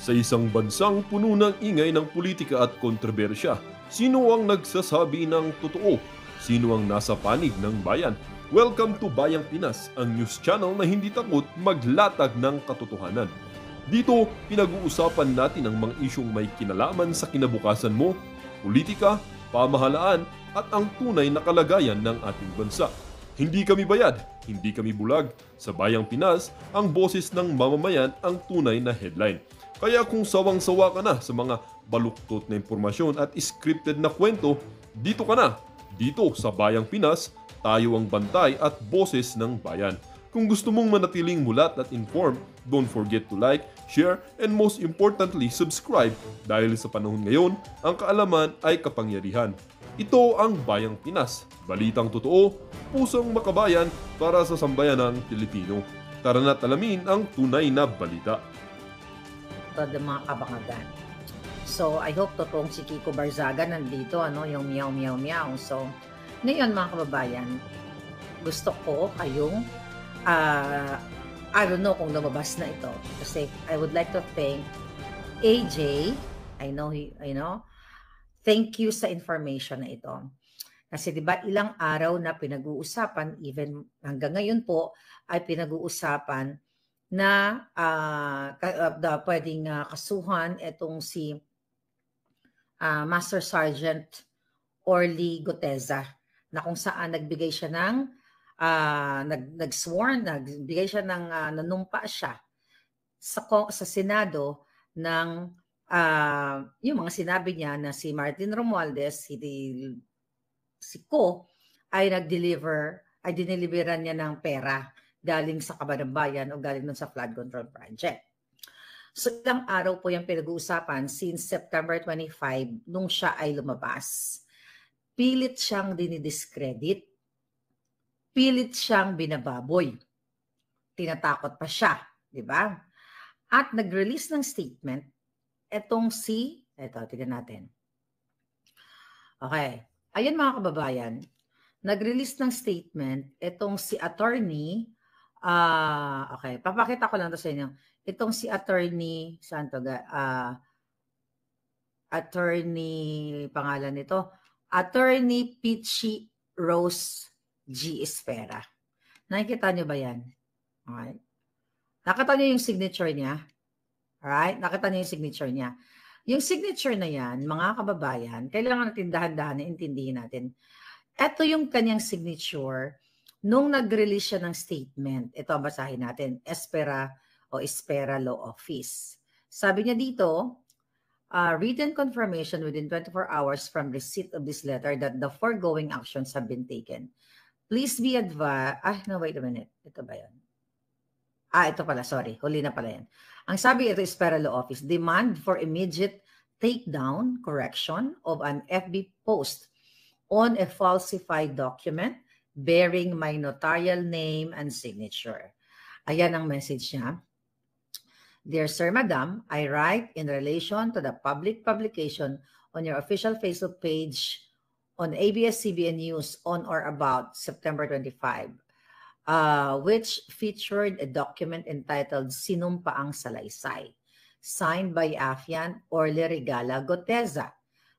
Sa isang bansang puno ng ingay ng politika at kontrobersya, sino ang nagsasabi ng totoo? Sino ang nasa panig ng bayan? Welcome to Bayang Pinas, ang news channel na hindi takot maglatag ng katotohanan. Dito, pinag-uusapan natin ang mga isyong may kinalaman sa kinabukasan mo, politika, pamahalaan, at ang tunay na kalagayan ng ating bansa. Hindi kami bayad, hindi kami bulag. Sa Bayang Pinas, ang boses ng mamamayan ang tunay na headline. Kaya kung sawang-sawa ka na sa mga baluktot na impormasyon at scripted na kwento, dito ka na. Dito sa Bayang Pinas, tayo ang bantay at boses ng bayan. Kung gusto mong manatiling mulat at informed, don't forget to like, share, and most importantly, subscribe dahil sa panahon ngayon, ang kaalaman ay kapangyarihan. Ito ang Bayang Pinas, balitang totoo, pusong makabayan para sa sambayanang Pilipino. Tara na't alamin ang tunay na balita. Ng mga kabangagan. So, I hope totoong si Kiko Barzaga nandito, yung meow meow meow. So, ngayon mga kababayan, gusto ko kayong, I don't know kung lumabas na ito. Kasi I would like to thank AJ. I know, thank you sa information na ito. Kasi 'di ba ilang araw na pinag-uusapan, even hanggang ngayon po ay pinag-uusapan na pwedeng kasuhan itong si Master Sergeant Orly Guteza, na kung saan nagbigay siya ng nagbigay siya ng nanumpa siya sa Senado ng yung mga sinabi niya na si Martin Romualdez, si Ko, ay dineliveran niya ng pera galing sa Kabanambayan o galing nun sa flood control project. So ilang araw po yung pinag-uusapan since September 25 nung siya ay lumabas. Pilit siyang dinidiscredit. Pilit siyang binababoy. Tinatakot pa siya, di ba? At nag-release ng statement etong tignan natin. Okay. Ayan mga kababayan, nag-release ng statement itong si attorney. Okay, papakita ko lang to sa inyo. Itong si attorney, attorney, pangalan nito, Attorney Peachy Rose G. Espera. Nakikita nyo ba yan? Alright. Nakita nyo yung signature niya? Alright? Nakita nyo yung signature niya? Yung signature na yan, mga kababayan, kailangan natin dahan-dahan na intindihin natin. Ito yung kanyang signature nung nag-release siya ng statement. Ito ang basahin natin. Espera Law Office. Sabi niya dito, written confirmation within 24 hours from receipt of this letter that the foregoing actions have been taken. Please be advised. Wait a minute. Ito ba yan? Ito pala, sorry. Huli na pala yan. Ang sabi ito, Espera Law Office, demand for immediate takedown, correction of an FB post on a falsified document bearing my notarial name and signature. Ayan ang message niya. Dear Sir, Madam, I write in relation to the public publication on your official Facebook page on ABS-CBN News on or about September 25. Which featured a document entitled Sinumpaang Salaysay, signed by Afian Orly Regala Guteza,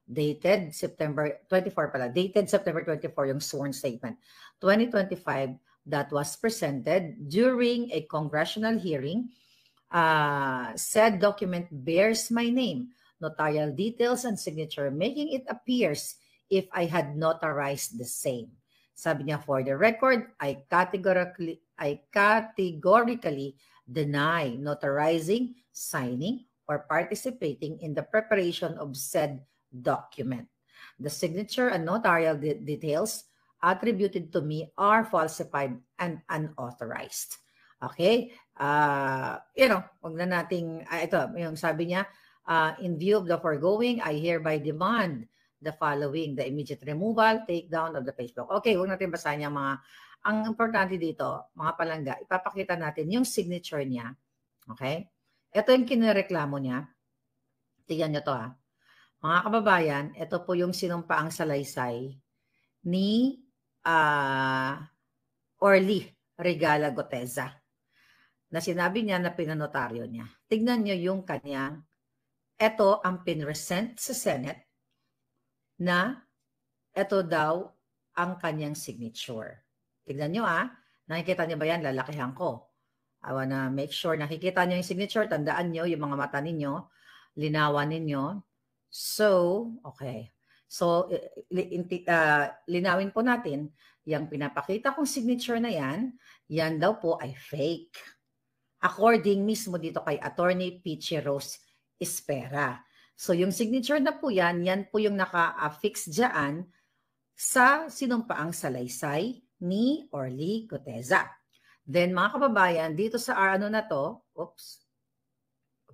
dated September 24 yung sworn statement, 2025, that was presented during a congressional hearing. Said document bears my name, notarial details, and signature, making it appears if I had notarized the same. Sabi niya, for the record, I categorically deny notarizing, signing, or participating in the preparation of said document. The signature and notarial details attributed to me are falsified and unauthorized. Okay? Wag na nating, ito, yung sabi niya, in view of the foregoing, I hereby demand the following, the immediate removal, takedown of the Facebook. Okay, huwag natin basahin yung mga, ang importante dito, mga palangga, ipapakita natin yung signature niya. Okay? Ito yung kinireklamo niya. Tignan nyo to Mga kababayan, ito po yung sinumpaang salaysay ni Orly Regala Guteza na sinabi niya na pinanotaryo niya. Tignan nyo yung kanyang ito ang pinresent sa Senate na ito daw ang kanyang signature. Tignan nyo nakikita nyo ba yan? Lalakihan ko. I wanna make sure nakikita nyo yung signature. Tandaan nyo yung mga mata ninyo. Linawan ninyo. So, okay. So, linawin po natin, yung pinapakita kong signature na yan daw po ay fake. According mismo dito kay Attorney Peachy Rose Espera. So, yung signature na po yan po yung naka-affix dyan sa sinumpaang salaysay ni Orly Guteza. Then, mga kababayan, dito sa ano na to, oops.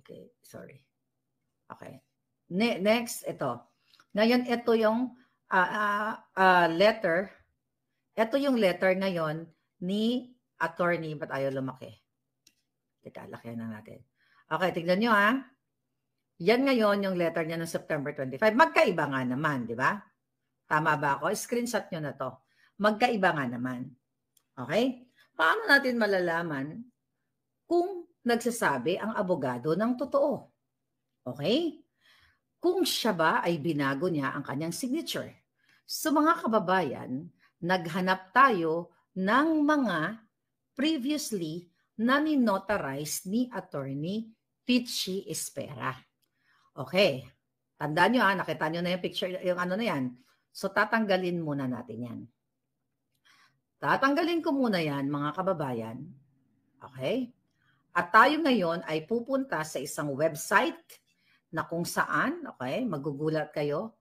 Okay, sorry. Okay. Next, ito. Ngayon, ito yung letter. Ito yung letter ngayon ni attorney. Ba't ayaw lumaki? Teka, lakihan na natin. Okay, tignan nyo Yan ngayon yung letter niya noong September 25. Magkaiba nga naman, di ba? Tama ba ako? Screenshot nyo na to. Magkaiba nga naman. Okay? Paano natin malalaman kung nagsasabi ang abogado ng totoo? Okay? Kung siya ba ay binago niya ang kanyang signature. So mga kababayan, naghanap tayo ng mga previously na ninotarize ni Attorney Peachy Espera. Okay. Tandaan nyo nakita nyo na yung picture, yung ano na yan. So tatanggalin muna natin yan. Tatanggalin ko muna yan, mga kababayan. Okay? At tayo ngayon ay pupunta sa isang website na kung saan, okay, magugulat kayo,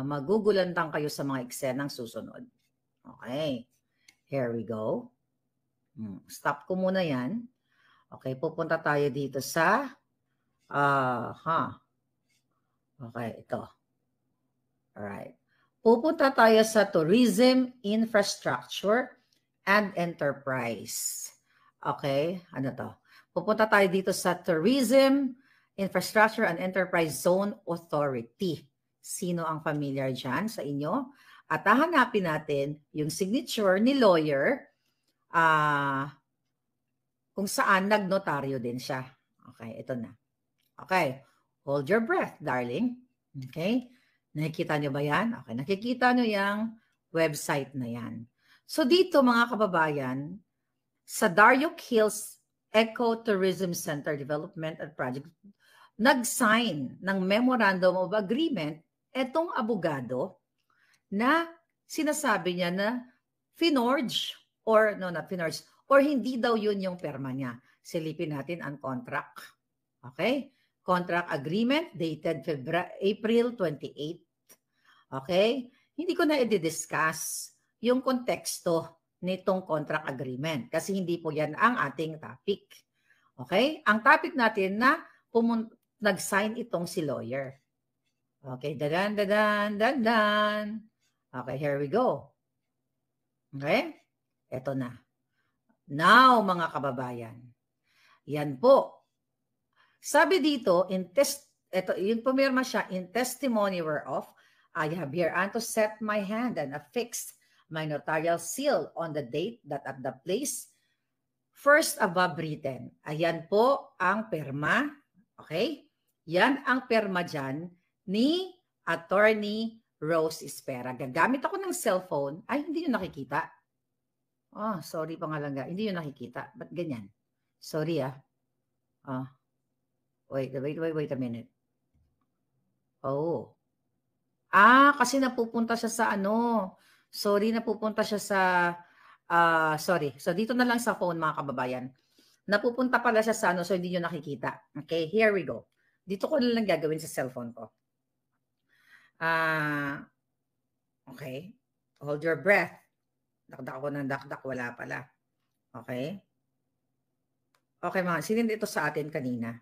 magugulantang kayo sa mga eksenang susunod. Okay. Here we go. Stop ko muna yan. Okay, pupunta tayo dito sa okay, ito. Alright. Pupunta tayo sa Tourism, Infrastructure, and Enterprise. Okay, ano to? Pupunta tayo dito sa Tourism, Infrastructure, and Enterprise Zone Authority. Sino ang familiar dyan sa inyo? At hahanapin natin yung signature ni lawyer kung saan nagnotaryo din siya. Okay, ito na. Okay, hold your breath, darling. Okay, nakikita nyo ba yan? Okay, nakikita nyo yung website na yan. So dito mga kababayan, sa Darioc Hills Eco-Tourism Center Development and Project, nag-sign ng Memorandum of Agreement etong abogado na sinasabi niya na finorge or no, not finorge, or hindi daw yun yung perma niya. Silipin natin ang contract. Okay? Contract agreement dated April 28. Okay? Hindi ko na i-discuss yung konteksto nitong contract agreement kasi hindi po yan ang ating topic. Okay? Ang topic natin na nag-sign itong si lawyer. Okay, dadan. Okay, here we go. Okay? Ito na. Now, mga kababayan, yan po. Sabi dito, ito, yung pumirma siya, in testimony whereof, I have hereunto set my hand and affixed my notarial seal on the date that at the place first above written. Ayan po ang perma. Okay? Yan ang perma dyan ni Attorney Rose Espera. Gagamit ako ng cellphone. Ay, hindi yun nakikita. Oh, sorry pangalangga. Hindi yun nakikita. Ba't ganyan? Sorry Wait a minute. Oh. Kasi napupunta siya sa ano. Sorry, napupunta siya sa sorry. So dito na lang sa phone mga kababayan. Napupunta pala siya sa ano, so hindi nyo nakikita. Okay, here we go. Dito ko na lang gagawin sa cellphone ko. Okay. Hold your breath. Dakdak ko ng dakdak, wala pala. Okay. Okay mga, sinin dito sa atin kanina.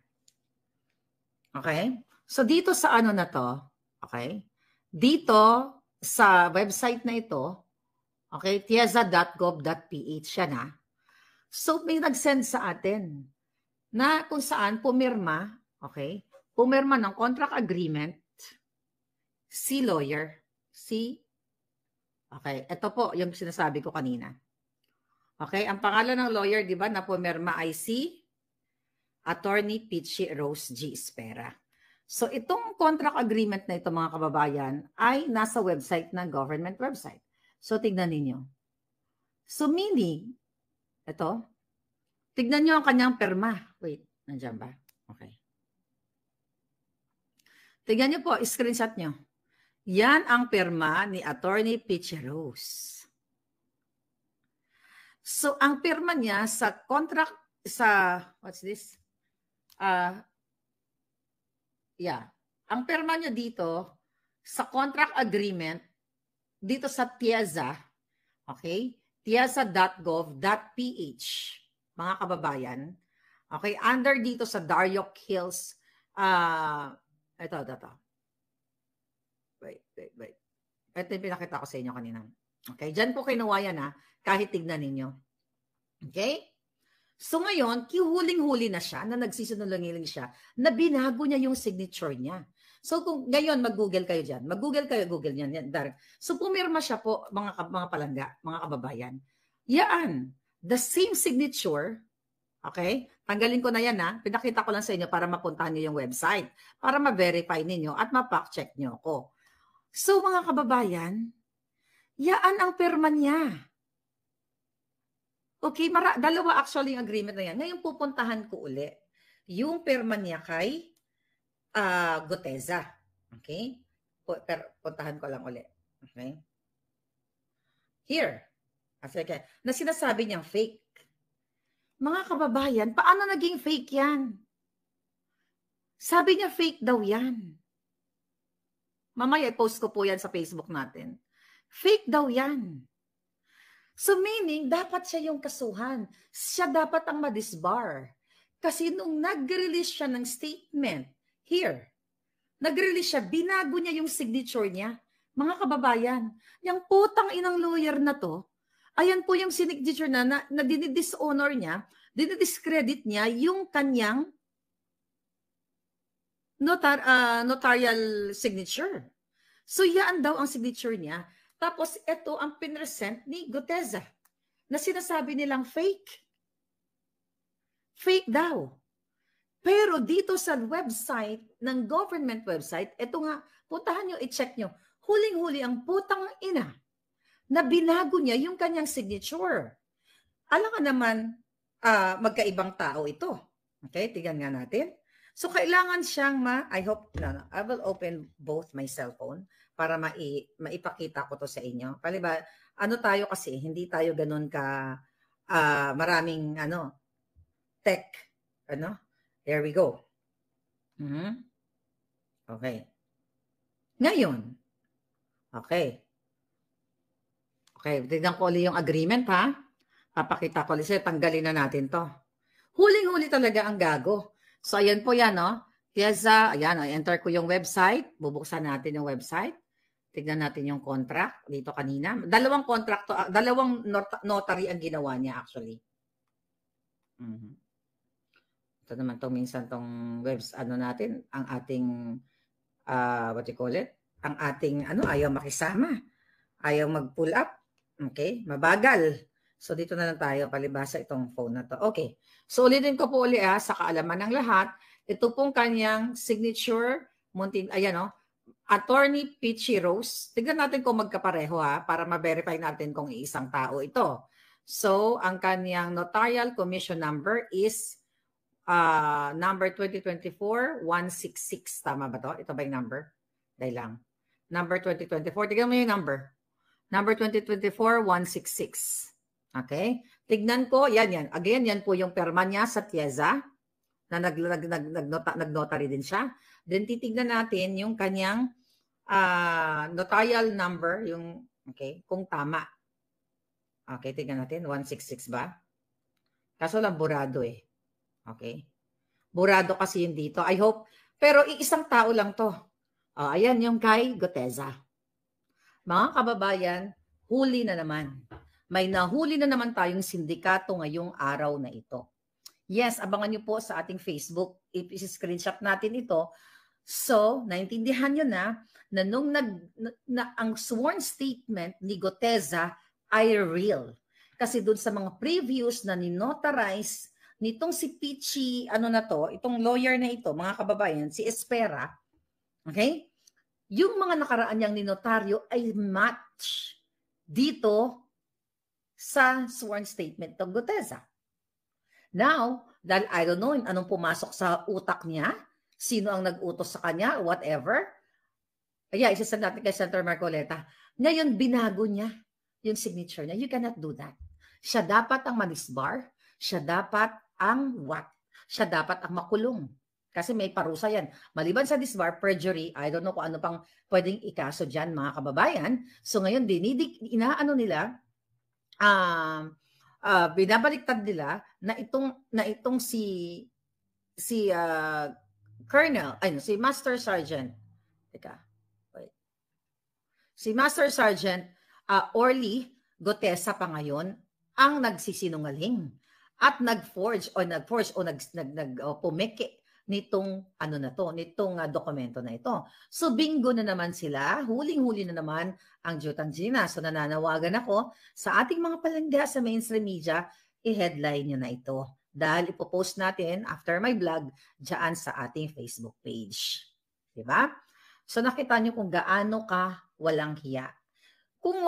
Okay. So dito sa ano na to, okay. Dito sa website na ito, okay, tiesa.gov.ph siya na. So may nag-send sa atin na kung saan pumirma, okay, pumirma ng contract agreement si lawyer, okay, ito po yung sinasabi ko kanina. Okay, ang pangalan ng lawyer, di ba, na pumirma ay si Attorney Peachy Rose G. Espera. So itong contract agreement na ito mga kababayan ay nasa website ng government website. So tignan ninyo. So meaning, ito, tignan nyo ang kanyang perma. Wait, nandiyan ba? Okay. Tignan nyo po, screenshot nyo. Yan ang perma ni Attorney Peachy Rose. So ang perma niya sa contract, sa, what's this? Ang perma niya dito sa contract agreement dito sa TIEZA, okay? TIEZA.gov.ph, mga kababayan. Okay, under dito sa Darioc Hills, ito. Wait. Ito yung pinakita ko sa inyo kanina. Okay, dyan po kinuha yan kahit tignan ninyo. Okay? So ngayon, huling-huli na siya, na nagsisinungaling siya, na binago niya yung signature niya. So kung ngayon mag-google kayo diyan, Google niyan. So pumirma siya po mga palangga, mga kababayan. Yan, the same signature. Okay? Tanggalin ko na yan Pinakita ko lang sa inyo para mapuntahan niyo yung website, para ma-verify ninyo at ma-fact-check niyo ako. So mga kababayan, yan ang perma niya. Okay, dalawa actually yung agreement na yan. Ngayon pupuntahan ko uli yung perma niya kay Guteza. Okay? Puntahan ko lang uli. Okay? Here. Na sinasabi niyang fake. Mga kababayan, paano naging fake yan? Sabi niya fake daw yan. Mamaya i-post ko po yan sa Facebook natin. Fake daw yan. So meaning, dapat siya yung kasuhan. Siya dapat ang madisbar. Kasi nung nag-release siya ng statement, here, nag-release siya, binago niya yung signature niya. Mga kababayan, yung putang inang lawyer na to, ayan po yung signature na dinidishonor niya, dinidiscredit niya yung kanyang notarial signature. So yan daw ang signature niya. Tapos ito ang pinresent ni Guteza na sinasabi nilang fake. Fake daw. Pero dito sa website ng government website, ito nga, puntahan nyo, i-check nyo. Huling-huli ang putang ina na binago niya yung kanyang signature. Alam nga naman, magkaibang tao ito. Okay, tignan nga natin. So kailangan siyang I will open both my cellphone para maipakita ko to sa inyo. Paliba, tayo kasi, hindi tayo ganun ka maraming tech. There we go. Okay. Ngayon. Okay. Okay, tignan ko ulit yung agreement Papakita ko ulit sa'yo, tanggalin na natin to. Huling-huli talaga ang gago. So ayan po yan TIEZA, ayan enter ko yung website. Bubuksan natin yung website. Tignan natin yung contract dito kanina. Dalawang contract, dalawang notary ang ginawa niya actually. Ito naman minsan tong natin, ang ating, what you call it? Ang ating, ayaw makisama. Ayaw mag-pull up. Okay? Mabagal. So dito na lang tayo, palibasa itong phone na to. Okay. So ulitin ko po ulit sa kaalaman ng lahat. Ito pong kanyang signature, ayan Attorney Peachy Rose. Tignan natin kung magkapareho para ma-verify natin kung isang tao ito. So, ang kanyang notarial commission number is number 2024-166. Tama ba to? Ito ba yung number? Dahil lang. Number 2024. Tignan mo yung number. Number 2024-166. Okay? Tignan ko. Yan. Again, yan po yung perma niya sa TIEZA na nag-notary din siya. Then titignan natin yung kanyang notarial number, kung tama. Okay, tignan natin. 166 ba? Kaso lang burado Okay? Burado kasi yun dito. I hope. Pero isang tao lang to. Ayan yung kay Guteza. Mga kababayan, huli na naman. May nahuli na naman tayong sindikato ngayong araw na ito. Yes, abangan nyo po sa ating Facebook. I-screenshot natin ito. So, naintindihan nyo na nung ang sworn statement ni Guteza ay real. Kasi doon sa mga previews na ninotarize nitong si Peachy, ano na to, itong lawyer na ito, mga kababayan, si Espera, okay? Yung mga nakaraan niyang ninotaryo ay match dito sa sworn statement ng Gutesa. Now, dahil I don't know anong pumasok sa utak niya, sino ang nag-utos sa kanya, whatever. Kaya isasend natin kay Senator Marcoleta. Ngayon, binago niya yung signature niya. You cannot do that. Siya dapat ang manisbar. Siya dapat ang what? Siya dapat ang makulong. Kasi may parusa yan. Maliban sa disbar, perjury, I don't know kung ano pang pwedeng ikaso dyan, mga kababayan. So ngayon, inaano nila, binabaliktad nila na itong si Colonel, si Master Sergeant. Teka. Wait. Si Master Sergeant Orly Gutesa pa ngayon ang nagsisinungaling at nag-forge o pumeke nitong dokumento na ito. So bingo na naman sila, huling-huli na naman ang Jutang Gina. So nananawagan ako sa ating mga palangga sa mainstream media, i-headline nyo na ito. Dahil ipopost natin after my vlog dyan sa ating Facebook page. Diba? So nakita nyo kung gaano ka walang hiya. Kung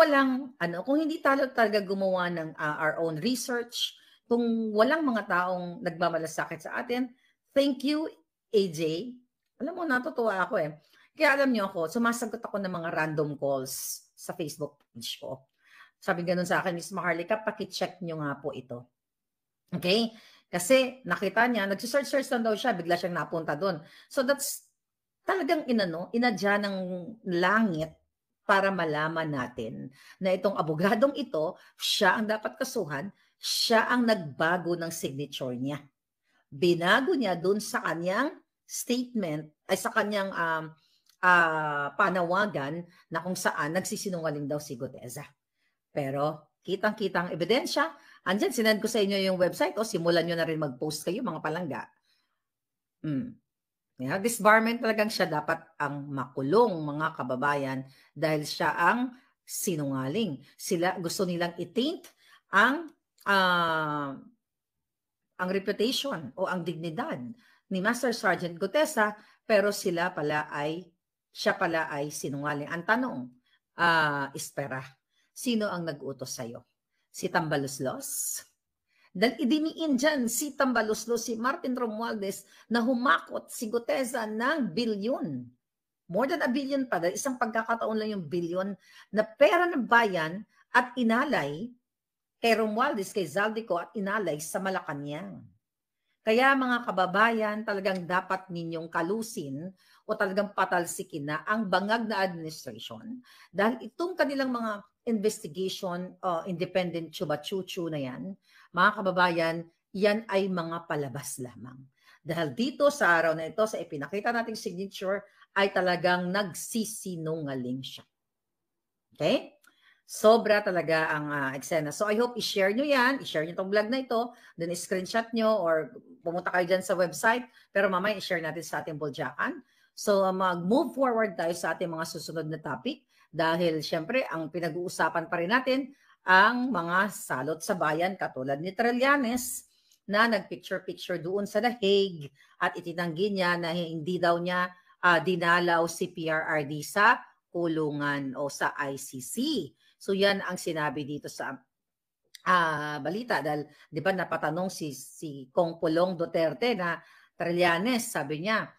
hindi tayo talaga gumawa ng our own research, kung walang mga taong nagmamalasakit sa atin, thank you, AJ. Alam mo, natutuwa ako eh. Kaya alam niyo ako, sumasagot ako ng mga random calls sa Facebook page ko. Sabi ganun sa akin, Miss Maharlika, pakicheck nyo nga po ito. Okay? Kasi nakita niya, nagsisearch lang daw siya, bigla siyang napunta doon. So that's talagang inadya ng langit para malaman natin na itong abogadong ito, siya ang dapat kasuhan, siya ang nagbago ng signature niya. Binago niya dun sa kanyang statement, ay sa kanyang panawagan na kung saan nagsisinungaling daw si Gutesa. Pero kitang-kitang ebidensya, andyan, sinend ko sa inyo yung website, simulan nyo na rin mag-post kayo, mga palangga. Disbarment talagang siya dapat ang makulong, mga kababayan, dahil siya ang sinungaling. Sila gusto nilang i-taint ang reputation o ang dignidad ni Master Sergeant Gutesa, pero siya pala ay sinungaling. Ang tanong, Espera, sino ang nag-utos sa'yo? Si Tambaluslos? Dahil idiniin dyan si Tambaluslos, si Martin Romualdez, na humakot si Gutesa ng bilyon. More than a billion pa, dahil isang pagkakataon lang yung bilyon na pera ng bayan at inalay kay Romualdez, kay Zaldico at inalay sa Malacanang. Kaya mga kababayan, talagang dapat ninyong kalusin o talagang patalsikin na ang bangag na administration dahil itong kanilang mga investigation, independent chuba-chuchu na yan, mga kababayan, yan ay mga palabas lamang. Dahil dito sa araw na ito, sa ipinakita nating signature, ay talagang nagsisinungaling siya. Okay? Sobra talaga ang eksena. So I hope i-share nyo yan, i-share nyo itong vlog na ito, then i-screenshot nyo or pumunta kayo dyan sa website, pero mamaya i-share natin sa ating Buljakan. So mag-move forward tayo sa ating mga susunod na topic dahil syempre ang pinag-uusapan pa rin natin ang mga salot sa bayan katulad ni Trillanes na nag-picture-picture doon sa The Hague at itinanggi niya na hindi daw niya dinalaw si PRRD sa kulungan o sa ICC. So yan ang sinabi dito sa balita dahil di ba napatanong si Kong Pulong Duterte na Trillanes, sabi niya,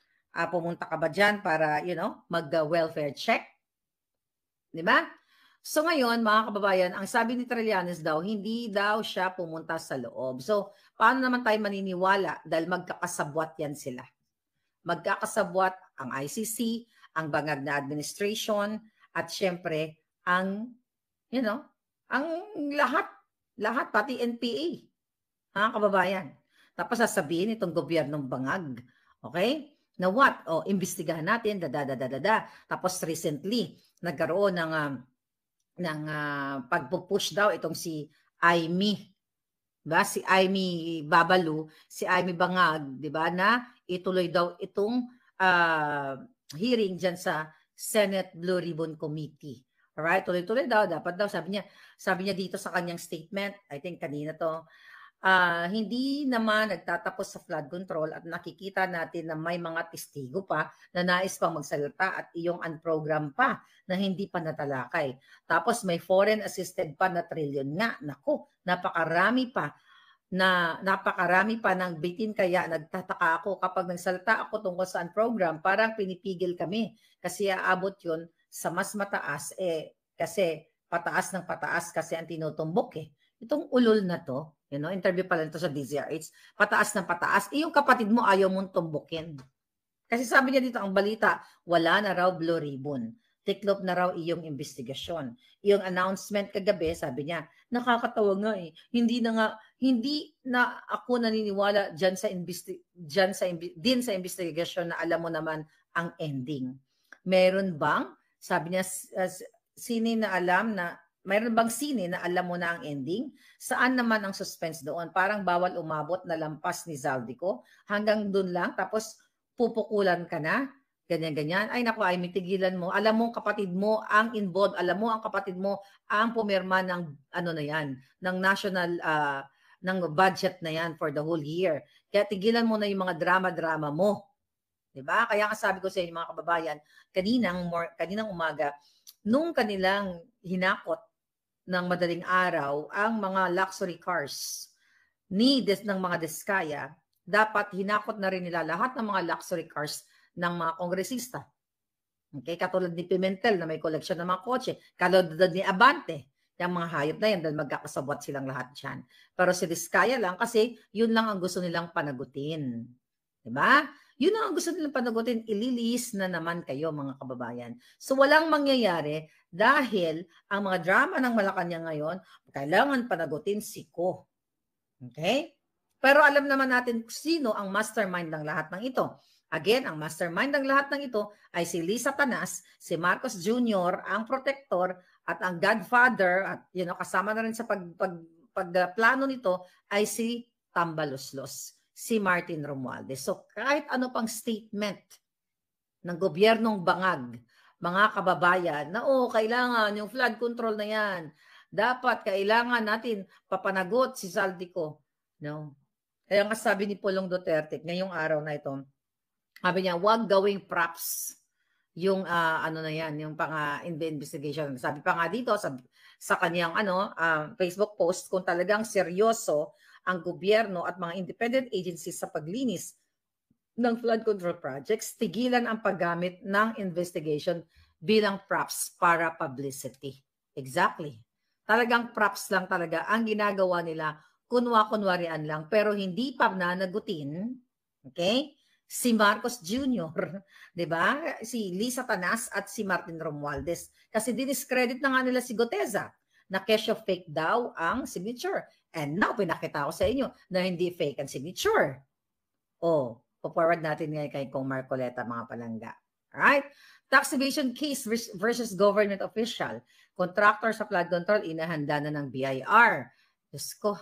pumunta ka ba dyan para mag-welfare check? Di ba? So ngayon mga kababayan, ang sabi ni Trillanes daw, hindi daw siya pumunta sa loob. So paano naman tayo maniniwala dahil magkakasabwat yan sila. Magkakasabwat ang ICC, ang bangag na administration at syempre ang ang lahat pati NPA. Mga kababayan. Tapos sasabihin itong gobyernong bangag. Okay? Na what? Imbestigahan natin, Tapos recently, nagkaroon ng pagpupush daw itong si Aimee. Diba? Si Aimee Babalu, si Aimee Bangag, di ba, na ituloy daw itong hearing dyan sa Senate Blue Ribbon Committee. Alright, tuloy-tuloy daw, dapat daw, sabi niya dito sa kanyang statement, I think kanina to, hindi naman nagtatapos sa flood control at nakikita natin na may mga testigo pa na nais pang magsalita at iyong unprogram pa na hindi pa natalakay. Tapos may foreign assisted pa na trillion nga. Naku, napakarami pa ng bitin, kaya nagtataka ako kapag nagsalita ako tungkol sa unprogram, parang pinipigil kami kasi aabot yun sa mas mataas kasi pataas ng pataas kasi ang tinutumbok Itong ulol na to, interview pala nito sa DZRH, pataas ng pataas. Yung kapatid mo ayaw mong tumbukin. Kasi sabi niya dito, ang balita, wala na raw blue ribbon. Tiklop na raw iyong investigasyon. Iyong announcement kagabi, sabi niya, nakakatawa nga Hindi na ako naniniwala dyan sa investigasyon na alam mo naman ang ending. Meron bang, sabi niya, mayroon bang sine na alam mo na ang ending? Saan naman ang suspense doon? Parang bawal umabot na lampas ni Zaldico. Hanggang doon lang, tapos pupukulan ka na. Ganyan-ganyan. Ay naku, ay mitigilan mo. Alam mo kapatid mo ang involved. Alam mo ang kapatid mo ang pumirma ng ng national ng budget na yan for the whole year. Kaya tigilan mo na yung mga drama-drama mo. 'Di ba? Kaya nga sabi ko sa inyo mga kababayan, kaninang umaga, nung kanilang hinakot ng madaling araw ang mga luxury cars ng mga Diskaya, dapat hinakot na rin nila lahat ng mga luxury cars ng mga kongresista. Okay, katulad ni Pimentel na may koleksyon ng mga kotse, katulad ni Abante, yung mga hayop na yan dahil magkakasabot silang lahat dyan. Pero si Diskaya lang kasi yun lang ang gusto nilang panagutin. Diba? Yun ang gusto nilang panagutin, ililis na naman kayo mga kababayan. So walang mangyayari dahil ang mga drama ng Malacanang ngayon, kailangan panagutin si Ko. Okay? Pero alam naman natin sino ang mastermind ng lahat ng ito. Again, ang mastermind ng lahat ng ito ay si Lisa Tanas, si Marcos Jr., ang protector at ang godfather, at kasama na rin sa pagplano nito ay si Tambaloslos, si Martin Romualdez. So kahit ano pang statement ng gobyernong bangag, mga kababayan, na kailangan yung flood control na yan. Dapat kailangan natin papanagot si Zaldico. No? Kaya nga sabi ni Pulong Duterte ngayong araw na ito, sabi niya, wag gawing props yung yung investigation. Sabi pa nga dito sa kanyang Facebook post, kung talagang seryoso ang gobyerno at mga independent agencies sa paglinis ng flood control projects, tigilan ang paggamit ng investigation bilang props para publicity. Exactly. Talagang props lang talaga ang ginagawa nila, kunwarian lang, pero hindi pa nanagutin, okay? Si Marcos Jr., di ba? Si Lisa Tanas at si Martin Romualdez. Kasi diniscredit na nga nila si Goteza na kesyo fake daw ang signature. And now, pinakita ko sa inyo na hindi fake ang signature. Forward natin ngayon kay Kong Marcoleta, mga palangga. Alright? Tax evasion case versus government official. Contractor sa flood control, inahanda na ng BIR. Diyos ko,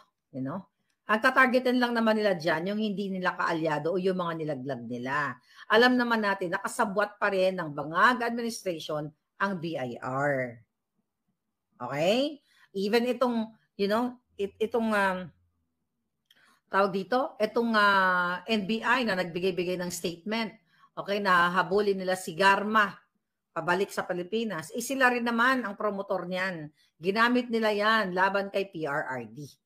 ang tatargetin lang naman nila dyan, yung hindi nila kaalyado o yung mga nilaglag nila. Alam naman natin, nakasabwat pa rin ng Bangag Administration ang BIR. Okay? Even itong, tawag dito, itong NBI na nagbigay-bigay ng statement, okay, na habulin nila si Garma pabalik sa Pilipinas, sila rin naman ang promotor niyan. Ginamit nila yan laban kay PRRD.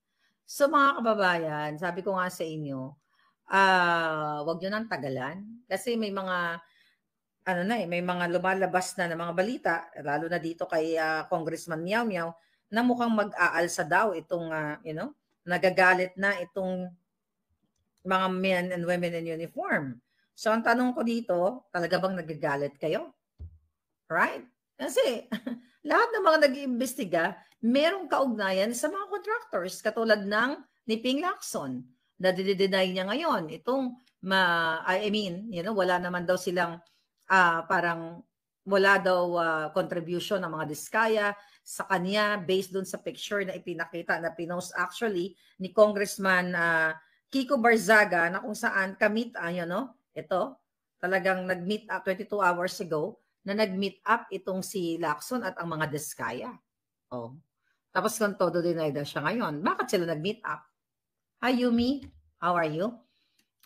So mga kababayan, sabi ko nga sa inyo, wag nyo nang tagalan kasi may mga may mga lumalabas na ng mga balita, lalo na dito kay Congressman Miao Miao, na mukhang mag-aalsa daw itong nagagalit na itong mga men and women in uniform. So ang tanong ko dito, talaga bang nagagalit kayo? Right? Kasi lahat ng mga nag-iimbestiga, merong kaugnayan sa mga contractors katulad ng ni Ping Lacson na dinideny niya ngayon. Itong wala naman daw silang parang wala daw contribution ng mga Diskaya sa kanya based dun sa picture na ipinakita na pinost actually ni Congressman Kiko Barzaga na kung saan kamit ito talagang nag-meet up 22 hours ago na nag-meet up itong si Lacson at ang mga Diskaya. Tapos kung todo denied siya ngayon, bakit sila nag-meet up? Hi, Yumi. How are you?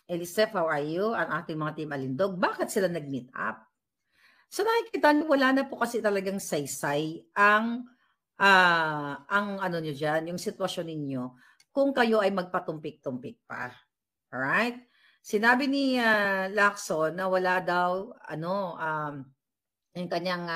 Elisef, how are you? Ang ating mga team Alindog. Bakit sila nag-meet up? So nakikita niyo, wala na po kasi talagang saysay ang ano niyo diyan, yung sitwasyon ninyo kung kayo ay magpatumpik-tumpik pa. Alright? Sinabi ni Lacson na wala daw yung kanyang